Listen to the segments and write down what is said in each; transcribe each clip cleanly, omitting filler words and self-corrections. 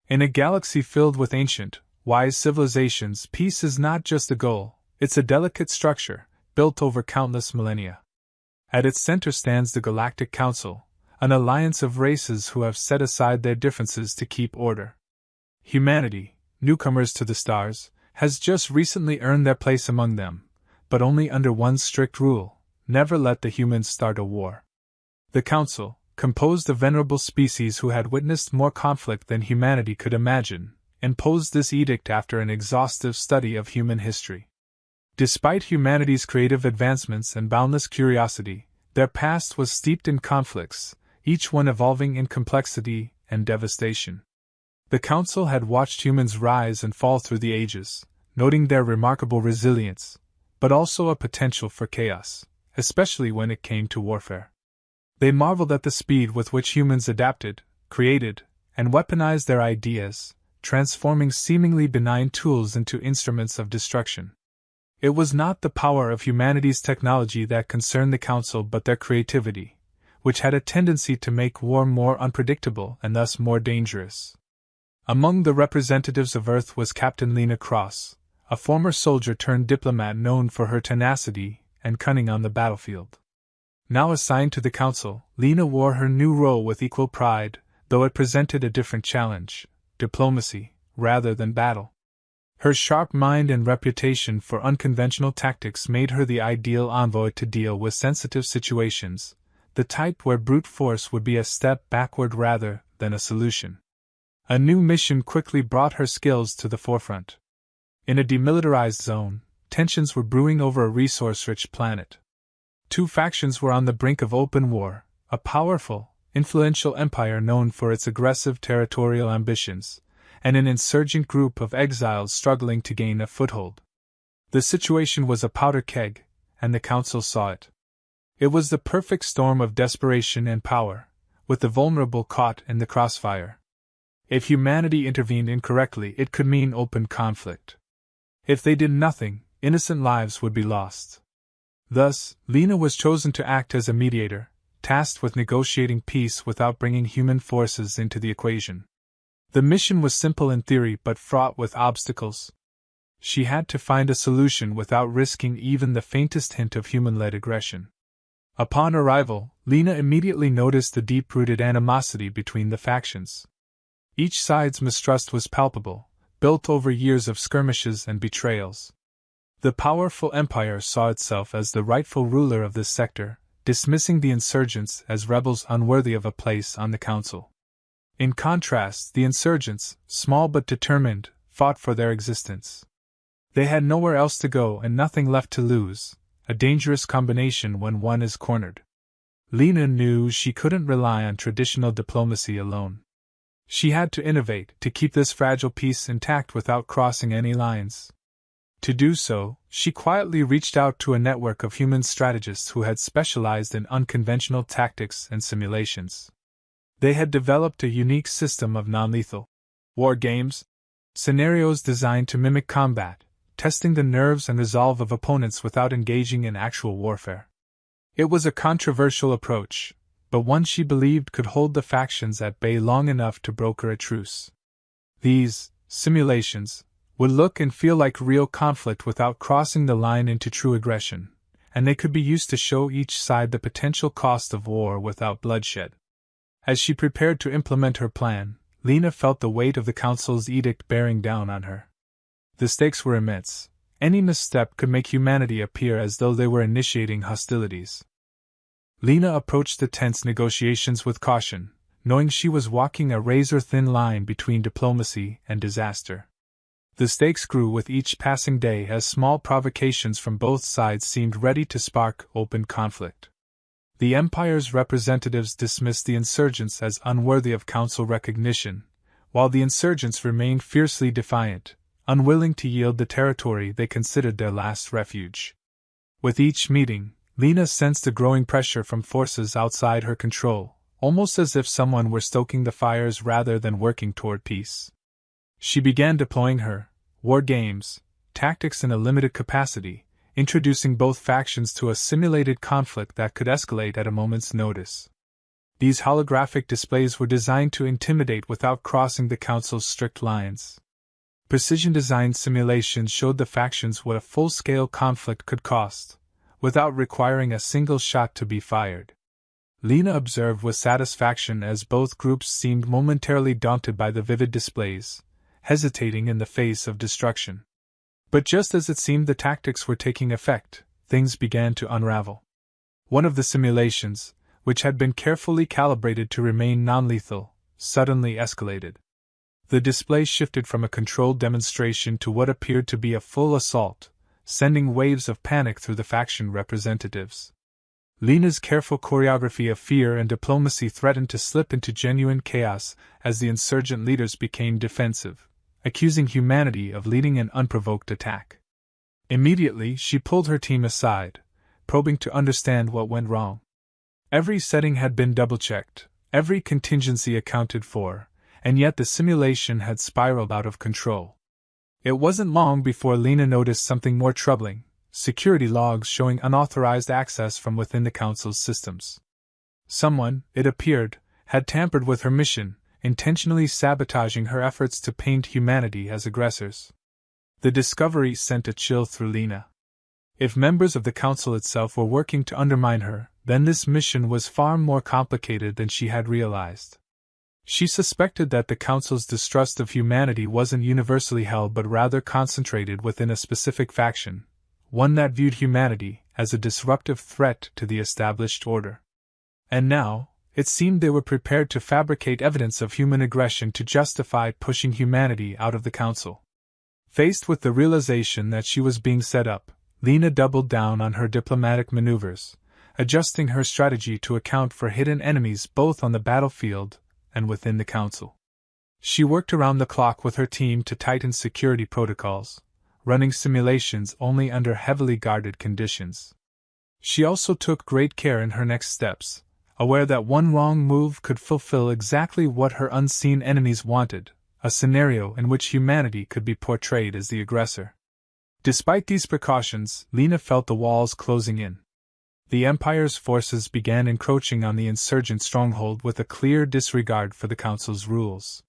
In a galaxy filled with ancient, wise civilizations, peace is not just a goal, it's a delicate structure, built over countless millennia. At its center stands the Galactic Council, an alliance of races who have set aside their differences to keep order. Humanity, newcomers to the stars, has just recently earned their place among them, but only under one strict rule: never let the humans start a war. The Council, composed of venerable species who had witnessed more conflict than humanity could imagine, imposed this edict after an exhaustive study of human history. Despite humanity's creative advancements and boundless curiosity, their past was steeped in conflicts, each one evolving in complexity and devastation. The Council had watched humans rise and fall through the ages, noting their remarkable resilience, but also a potential for chaos, especially when it came to warfare. They marveled at the speed with which humans adapted, created, and weaponized their ideas, transforming seemingly benign tools into instruments of destruction. It was not the power of humanity's technology that concerned the Council but their creativity, which had a tendency to make war more unpredictable and thus more dangerous. Among the representatives of Earth was Captain Lena Cross, a former soldier turned diplomat known for her tenacity and cunning on the battlefield. Now assigned to the Council, Lena wore her new role with equal pride, though it presented a different challenge: diplomacy, rather than battle. Her sharp mind and reputation for unconventional tactics made her the ideal envoy to deal with sensitive situations, the type where brute force would be a step backward rather than a solution. A new mission quickly brought her skills to the forefront. In a demilitarized zone, tensions were brewing over a resource-rich planet. Two factions were on the brink of open war: a powerful, influential empire known for its aggressive territorial ambitions, and an insurgent group of exiles struggling to gain a foothold. The situation was a powder keg, and the Council saw it. It was the perfect storm of desperation and power, with the vulnerable caught in the crossfire. If humanity intervened incorrectly, it could mean open conflict. If they did nothing, innocent lives would be lost. Thus, Lena was chosen to act as a mediator, tasked with negotiating peace without bringing human forces into the equation. The mission was simple in theory but fraught with obstacles. She had to find a solution without risking even the faintest hint of human-led aggression. Upon arrival, Lena immediately noticed the deep-rooted animosity between the factions. Each side's mistrust was palpable, built over years of skirmishes and betrayals. The powerful empire saw itself as the rightful ruler of this sector, dismissing the insurgents as rebels unworthy of a place on the Council. In contrast, the insurgents, small but determined, fought for their existence. They had nowhere else to go and nothing left to lose, a dangerous combination when one is cornered. Lena knew she couldn't rely on traditional diplomacy alone. She had to innovate to keep this fragile peace intact without crossing any lines. To do so, she quietly reached out to a network of human strategists who had specialized in unconventional tactics and simulations. They had developed a unique system of non-lethal war games, scenarios designed to mimic combat, testing the nerves and resolve of opponents without engaging in actual warfare. It was a controversial approach, but one she believed could hold the factions at bay long enough to broker a truce. These simulations would look and feel like real conflict without crossing the line into true aggression, and they could be used to show each side the potential cost of war without bloodshed. As she prepared to implement her plan, Lena felt the weight of the Council's edict bearing down on her. The stakes were immense. Any misstep could make humanity appear as though they were initiating hostilities. Lena approached the tense negotiations with caution, knowing she was walking a razor-thin line between diplomacy and disaster. The stakes grew with each passing day as small provocations from both sides seemed ready to spark open conflict. The Empire's representatives dismissed the insurgents as unworthy of Council recognition, while the insurgents remained fiercely defiant, unwilling to yield the territory they considered their last refuge. With each meeting, Lena sensed a growing pressure from forces outside her control, almost as if someone were stoking the fires rather than working toward peace. She began deploying her war games tactics in a limited capacity, introducing both factions to a simulated conflict that could escalate at a moment's notice. These holographic displays were designed to intimidate without crossing the Council's strict lines. Precision-designed simulations showed the factions what a full-scale conflict could cost, without requiring a single shot to be fired. Lena observed with satisfaction as both groups seemed momentarily daunted by the vivid displays, hesitating in the face of destruction. But just as it seemed the tactics were taking effect, things began to unravel. One of the simulations, which had been carefully calibrated to remain non-lethal, suddenly escalated. The display shifted from a controlled demonstration to what appeared to be a full assault, sending waves of panic through the faction representatives. Lena's careful choreography of fear and diplomacy threatened to slip into genuine chaos as the insurgent leaders became defensive, accusing humanity of leading an unprovoked attack. Immediately, she pulled her team aside, probing to understand what went wrong. Every setting had been double-checked, every contingency accounted for, and yet the simulation had spiraled out of control. It wasn't long before Lena noticed something more troubling: security logs showing unauthorized access from within the Council's systems. Someone, it appeared, had tampered with her mission, intentionally sabotaging her efforts to paint humanity as aggressors. The discovery sent a chill through Lena. If members of the Council itself were working to undermine her, then this mission was far more complicated than she had realized. She suspected that the Council's distrust of humanity wasn't universally held but rather concentrated within a specific faction, one that viewed humanity as a disruptive threat to the established order. And now, it seemed they were prepared to fabricate evidence of human aggression to justify pushing humanity out of the Council. Faced with the realization that she was being set up, Lena doubled down on her diplomatic maneuvers, adjusting her strategy to account for hidden enemies both on the battlefield and within the Council. She worked around the clock with her team to tighten security protocols, running simulations only under heavily guarded conditions. She also took great care in her next steps, aware that one wrong move could fulfill exactly what her unseen enemies wanted, a scenario in which humanity could be portrayed as the aggressor. Despite these precautions, Lena felt the walls closing in. The Empire's forces began encroaching on the insurgent stronghold with a clear disregard for the Council's rules.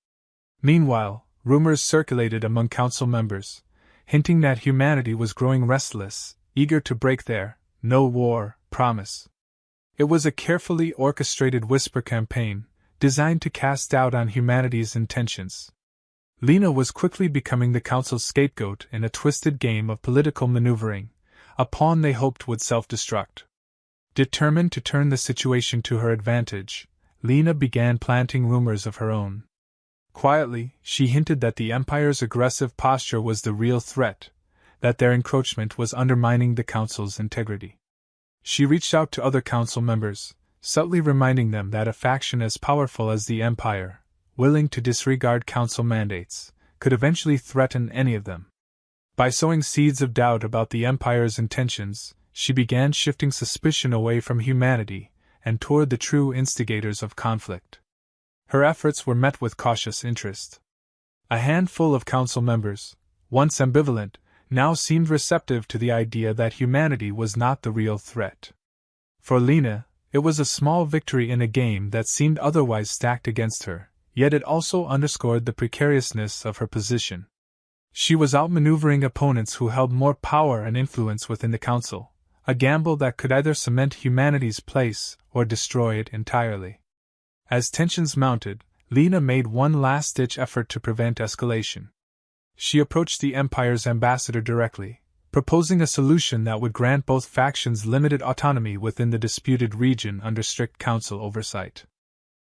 Meanwhile, rumors circulated among Council members, hinting that humanity was growing restless, eager to break their no war promise. It was a carefully orchestrated whisper campaign, designed to cast doubt on humanity's intentions. Lena was quickly becoming the Council's scapegoat in a twisted game of political maneuvering, a pawn they hoped would self-destruct. Determined to turn the situation to her advantage, Lena began planting rumors of her own. Quietly, she hinted that the Empire's aggressive posture was the real threat, that their encroachment was undermining the Council's integrity. She reached out to other Council members, subtly reminding them that a faction as powerful as the Empire, willing to disregard Council mandates, could eventually threaten any of them. By sowing seeds of doubt about the Empire's intentions, she began shifting suspicion away from humanity and toward the true instigators of conflict. Her efforts were met with cautious interest. A handful of Council members, once ambivalent, now seemed receptive to the idea that humanity was not the real threat. For Lena, it was a small victory in a game that seemed otherwise stacked against her, yet it also underscored the precariousness of her position. She was outmaneuvering opponents who held more power and influence within the Council, a gamble that could either cement humanity's place or destroy it entirely. As tensions mounted, Lena made one last-ditch effort to prevent escalation. She approached the Empire's ambassador directly, proposing a solution that would grant both factions limited autonomy within the disputed region under strict Council oversight.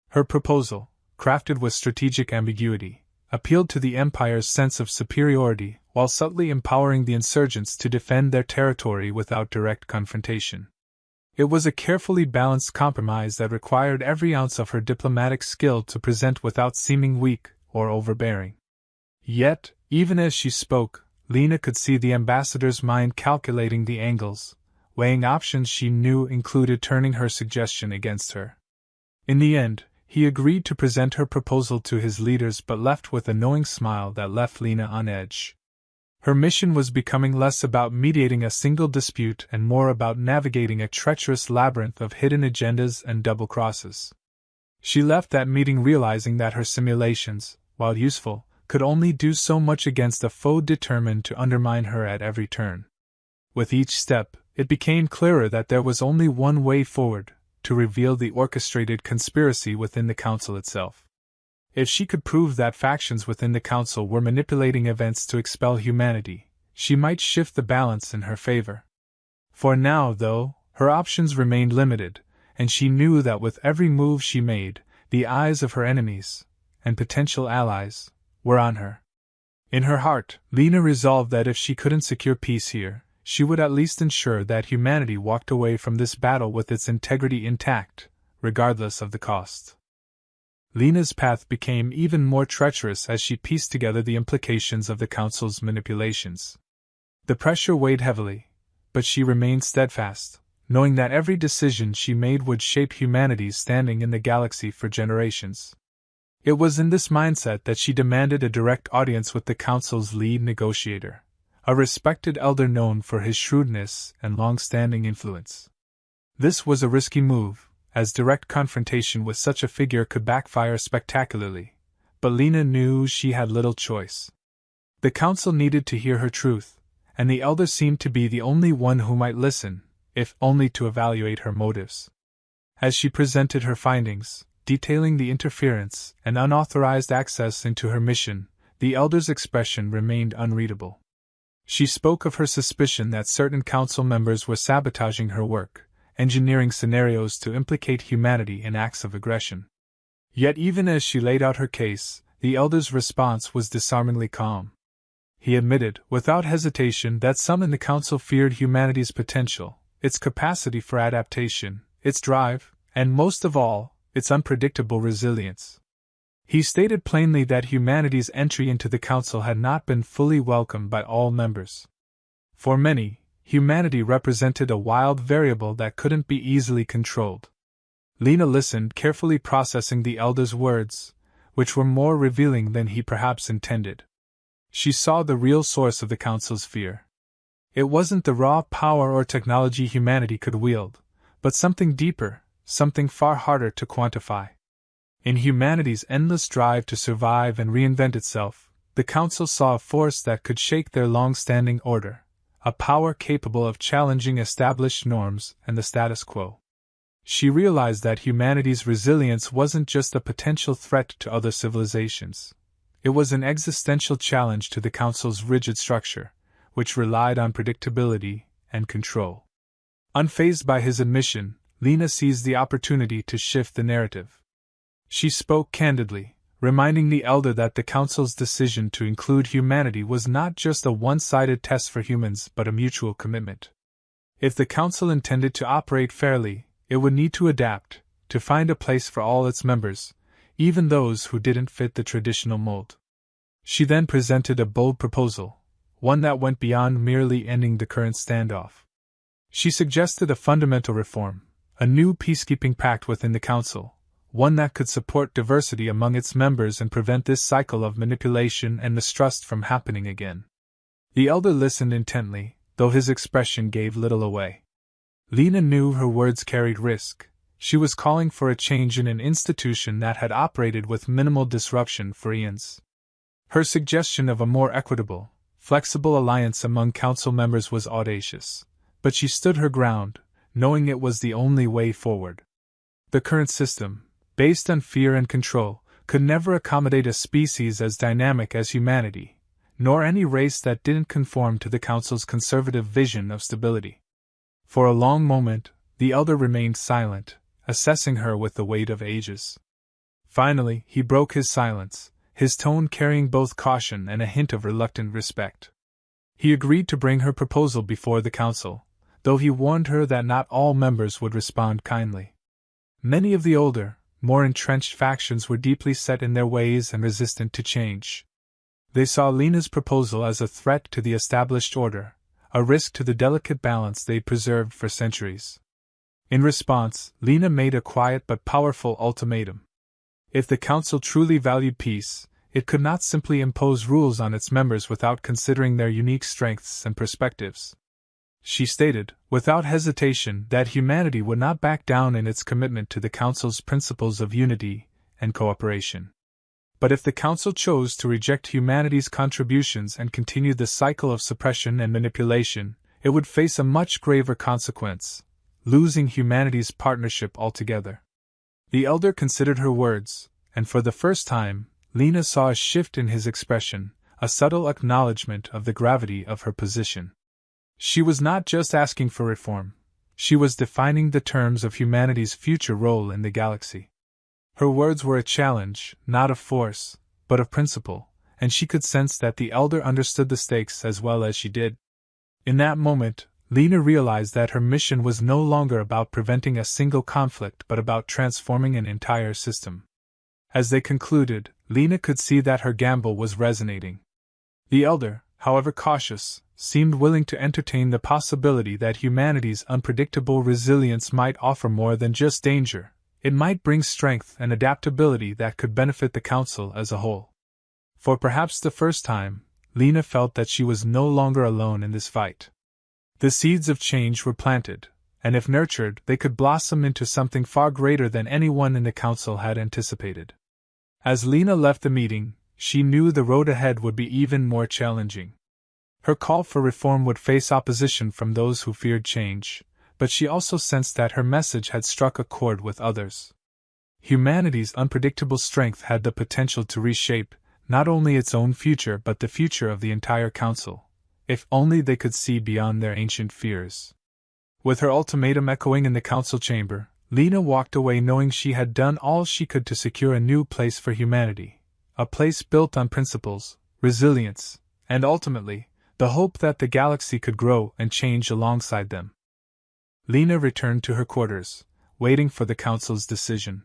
Her proposal, crafted with strategic ambiguity, appealed to the Empire's sense of superiority while subtly empowering the insurgents to defend their territory without direct confrontation. It was a carefully balanced compromise that required every ounce of her diplomatic skill to present without seeming weak or overbearing. Yet, even as she spoke, Lena could see the ambassador's mind calculating the angles, weighing options she knew included turning her suggestion against her. In the end, he agreed to present her proposal to his leaders but left with a knowing smile that left Lena on edge. Her mission was becoming less about mediating a single dispute and more about navigating a treacherous labyrinth of hidden agendas and double crosses. She left that meeting realizing that her simulations, while useful, could only do so much against a foe determined to undermine her at every turn. With each step, it became clearer that there was only one way forward: to reveal the orchestrated conspiracy within the Council itself. If she could prove that factions within the Council were manipulating events to expel humanity, she might shift the balance in her favor. For now, though, her options remained limited, and she knew that with every move she made, the eyes of her enemies, and potential allies, were on her. In her heart, Lena resolved that if she couldn't secure peace here, she would at least ensure that humanity walked away from this battle with its integrity intact, regardless of the cost. Lena's path became even more treacherous as she pieced together the implications of the Council's manipulations. The pressure weighed heavily, but she remained steadfast, knowing that every decision she made would shape humanity's standing in the galaxy for generations. It was in this mindset that she demanded a direct audience with the Council's lead negotiator, a respected elder known for his shrewdness and long-standing influence. This was a risky move, as direct confrontation with such a figure could backfire spectacularly, but Lena knew she had little choice. The Council needed to hear her truth, and the elder seemed to be the only one who might listen, if only to evaluate her motives. As she presented her findings, detailing the interference and unauthorized access into her mission, the elder's expression remained unreadable. She spoke of her suspicion that certain Council members were sabotaging her work, engineering scenarios to implicate humanity in acts of aggression. Yet even as she laid out her case, the elder's response was disarmingly calm. He admitted, without hesitation, that some in the Council feared humanity's potential, its capacity for adaptation, its drive, and most of all, its unpredictable resilience. He stated plainly that humanity's entry into the Council had not been fully welcomed by all members. For many, humanity represented a wild variable that couldn't be easily controlled. Lena listened, carefully processing the elder's words, which were more revealing than he perhaps intended. She saw the real source of the Council's fear. It wasn't the raw power or technology humanity could wield, but something deeper, something far harder to quantify. In humanity's endless drive to survive and reinvent itself, the Council saw a force that could shake their long-standing order, a power capable of challenging established norms and the status quo. She realized that humanity's resilience wasn't just a potential threat to other civilizations. It was an existential challenge to the Council's rigid structure, which relied on predictability and control. Unfazed by his admission, Lena seized the opportunity to shift the narrative. She spoke candidly, reminding the elder that the Council's decision to include humanity was not just a one-sided test for humans but a mutual commitment. If the Council intended to operate fairly, it would need to adapt, to find a place for all its members, even those who didn't fit the traditional mold. She then presented a bold proposal, one that went beyond merely ending the current standoff. She suggested a fundamental reform, a new peacekeeping pact within the Council, one that could support diversity among its members and prevent this cycle of manipulation and mistrust from happening again. The elder listened intently, though his expression gave little away. Lena knew her words carried risk. She was calling for a change in an institution that had operated with minimal disruption for eons. Her suggestion of a more equitable, flexible alliance among Council members was audacious, but she stood her ground, knowing it was the only way forward. The current system, based on fear and control, could never accommodate a species as dynamic as humanity, nor any race that didn't conform to the Council's conservative vision of stability. For a long moment, the elder remained silent, assessing her with the weight of ages. Finally, he broke his silence, his tone carrying both caution and a hint of reluctant respect. He agreed to bring her proposal before the Council, though he warned her that not all members would respond kindly. Many of the older, more entrenched factions were deeply set in their ways and resistant to change. They saw Lena's proposal as a threat to the established order, a risk to the delicate balance they'd preserved for centuries. In response, Lena made a quiet but powerful ultimatum. If the Council truly valued peace, it could not simply impose rules on its members without considering their unique strengths and perspectives. She stated, without hesitation, that humanity would not back down in its commitment to the Council's principles of unity and cooperation. But if the Council chose to reject humanity's contributions and continue the cycle of suppression and manipulation, it would face a much graver consequence: losing humanity's partnership altogether. The elder considered her words, and for the first time, Lena saw a shift in his expression, a subtle acknowledgement of the gravity of her position. She was not just asking for reform, she was defining the terms of humanity's future role in the galaxy. Her words were a challenge, not of force, but of principle, and she could sense that the elder understood the stakes as well as she did. In that moment, Lena realized that her mission was no longer about preventing a single conflict but about transforming an entire system. As they concluded, Lena could see that her gamble was resonating. The elder, however cautious, seemed willing to entertain the possibility that humanity's unpredictable resilience might offer more than just danger. It might bring strength and adaptability that could benefit the Council as a whole. For perhaps the first time, Lena felt that she was no longer alone in this fight. The seeds of change were planted, and if nurtured, they could blossom into something far greater than anyone in the Council had anticipated. As Lena left the meeting, she knew the road ahead would be even more challenging. Her call for reform would face opposition from those who feared change, but she also sensed that her message had struck a chord with others. Humanity's unpredictable strength had the potential to reshape not only its own future but the future of the entire Council, if only they could see beyond their ancient fears. With her ultimatum echoing in the Council chamber, Lena walked away knowing she had done all she could to secure a new place for humanity, a place built on principles, resilience, and ultimately, the hope that the galaxy could grow and change alongside them. Lena returned to her quarters, waiting for the Council's decision.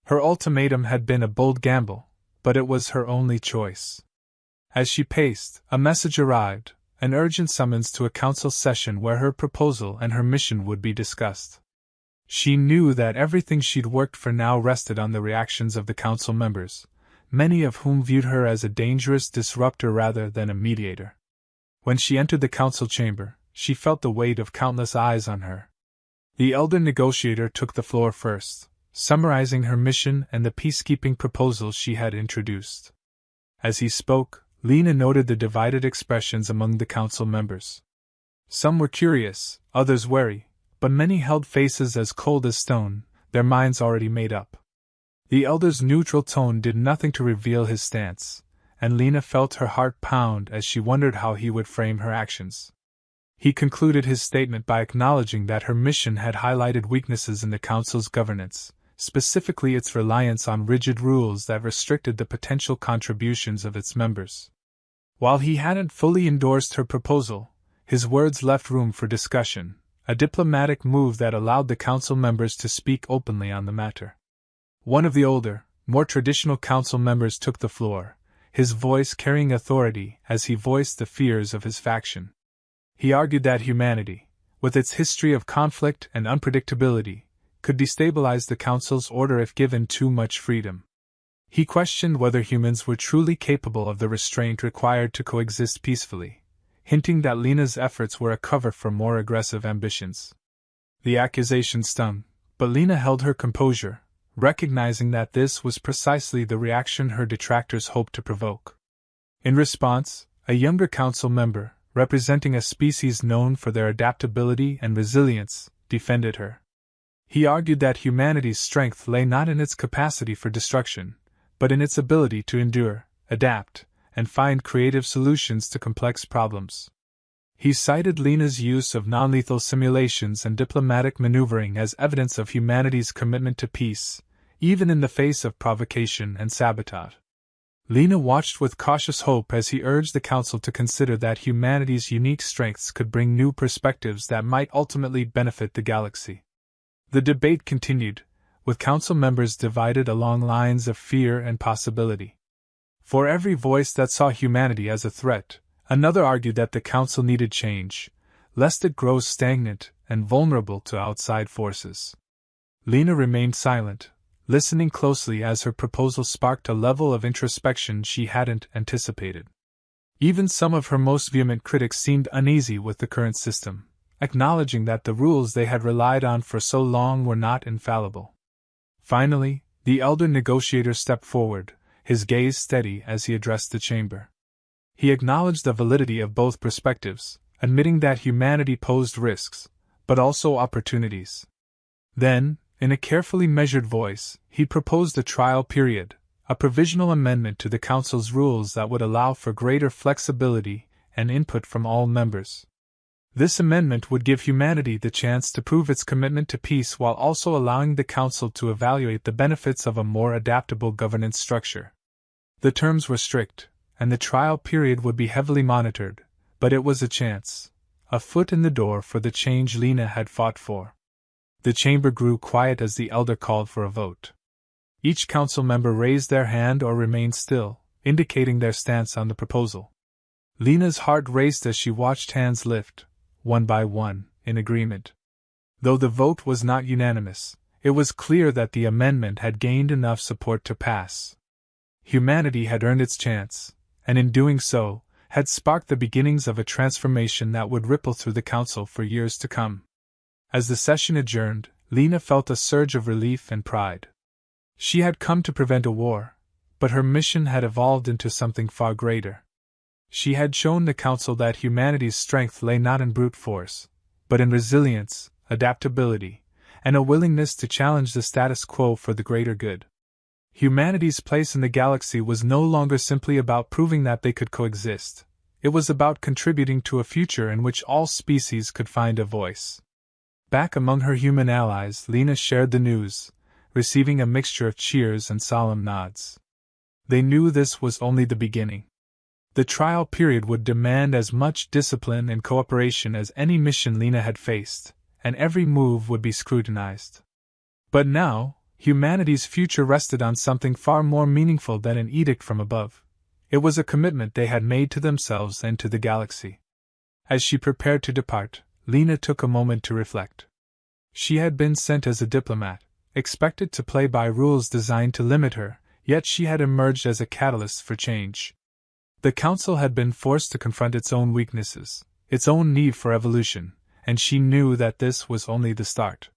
Her ultimatum had been a bold gamble, but it was her only choice. As she paced, a message arrived, an urgent summons to a Council session where her proposal and her mission would be discussed. She knew that everything she'd worked for now rested on the reactions of the Council members, many of whom viewed her as a dangerous disruptor rather than a mediator. When she entered the Council chamber, she felt the weight of countless eyes on her. The elder negotiator took the floor first, summarizing her mission and the peacekeeping proposals she had introduced. As he spoke, Lena noted the divided expressions among the Council members. Some were curious, others wary, but many held faces as cold as stone, their minds already made up. The elder's neutral tone did nothing to reveal his stance, and Lena felt her heart pound as she wondered how he would frame her actions. He concluded his statement by acknowledging that her mission had highlighted weaknesses in the Council's governance, specifically its reliance on rigid rules that restricted the potential contributions of its members. While he hadn't fully endorsed her proposal, his words left room for discussion, a diplomatic move that allowed the Council members to speak openly on the matter. One of the older, more traditional Council members took the floor, his voice carrying authority as he voiced the fears of his faction. He argued that humanity, with its history of conflict and unpredictability, could destabilize the Council's order if given too much freedom. He questioned whether humans were truly capable of the restraint required to coexist peacefully, hinting that Lena's efforts were a cover for more aggressive ambitions. The accusation stung, but Lena held her composure, recognizing that this was precisely the reaction her detractors hoped to provoke. In response, a younger Council member, representing a species known for their adaptability and resilience, defended her. He argued that humanity's strength lay not in its capacity for destruction, but in its ability to endure, adapt, and find creative solutions to complex problems. He cited Lena's use of non-lethal simulations and diplomatic maneuvering as evidence of humanity's commitment to peace, even in the face of provocation and sabotage. Lena watched with cautious hope as he urged the Council to consider that humanity's unique strengths could bring new perspectives that might ultimately benefit the galaxy. The debate continued, with Council members divided along lines of fear and possibility. For every voice that saw humanity as a threat, another argued that the Council needed change, lest it grow stagnant and vulnerable to outside forces. Lena remained silent, listening closely as her proposal sparked a level of introspection she hadn't anticipated. Even some of her most vehement critics seemed uneasy with the current system, acknowledging that the rules they had relied on for so long were not infallible. Finally, the elder negotiator stepped forward, his gaze steady as he addressed the chamber. He acknowledged the validity of both perspectives, admitting that humanity posed risks, but also opportunities. Then, in a carefully measured voice, he proposed a trial period, a provisional amendment to the Council's rules that would allow for greater flexibility and input from all members. This amendment would give humanity the chance to prove its commitment to peace while also allowing the Council to evaluate the benefits of a more adaptable governance structure. The terms were strict, and the trial period would be heavily monitored, but it was a chance, a foot in the door for the change Lena had fought for. The chamber grew quiet as the elder called for a vote. Each council member raised their hand or remained still, indicating their stance on the proposal. Lena's heart raced as she watched hands lift, one by one, in agreement. Though the vote was not unanimous, it was clear that the amendment had gained enough support to pass. Humanity had earned its chance, and in doing so, had sparked the beginnings of a transformation that would ripple through the council for years to come. As the session adjourned, Lena felt a surge of relief and pride. She had come to prevent a war, but her mission had evolved into something far greater. She had shown the Council that humanity's strength lay not in brute force, but in resilience, adaptability, and a willingness to challenge the status quo for the greater good. Humanity's place in the galaxy was no longer simply about proving that they could coexist. It was about contributing to a future in which all species could find a voice. Back among her human allies, Lena shared the news, receiving a mixture of cheers and solemn nods. They knew this was only the beginning. The trial period would demand as much discipline and cooperation as any mission Lena had faced, and every move would be scrutinized. But now, humanity's future rested on something far more meaningful than an edict from above. It was a commitment they had made to themselves and to the galaxy. As she prepared to depart, Lena took a moment to reflect. She had been sent as a diplomat, expected to play by rules designed to limit her, yet she had emerged as a catalyst for change. The Council had been forced to confront its own weaknesses, its own need for evolution, and she knew that this was only the start.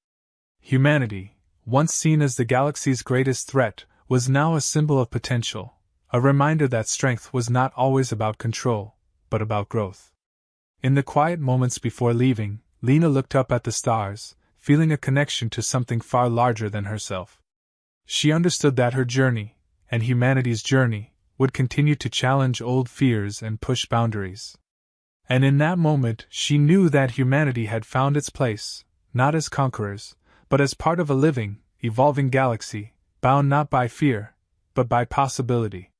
Humanity, once seen as the galaxy's greatest threat, was now a symbol of potential, a reminder that strength was not always about control, but about growth. In the quiet moments before leaving, Lena looked up at the stars, feeling a connection to something far larger than herself. She understood that her journey, and humanity's journey, would continue to challenge old fears and push boundaries. And in that moment, she knew that humanity had found its place, not as conquerors, but as part of a living, evolving galaxy, bound not by fear, but by possibility.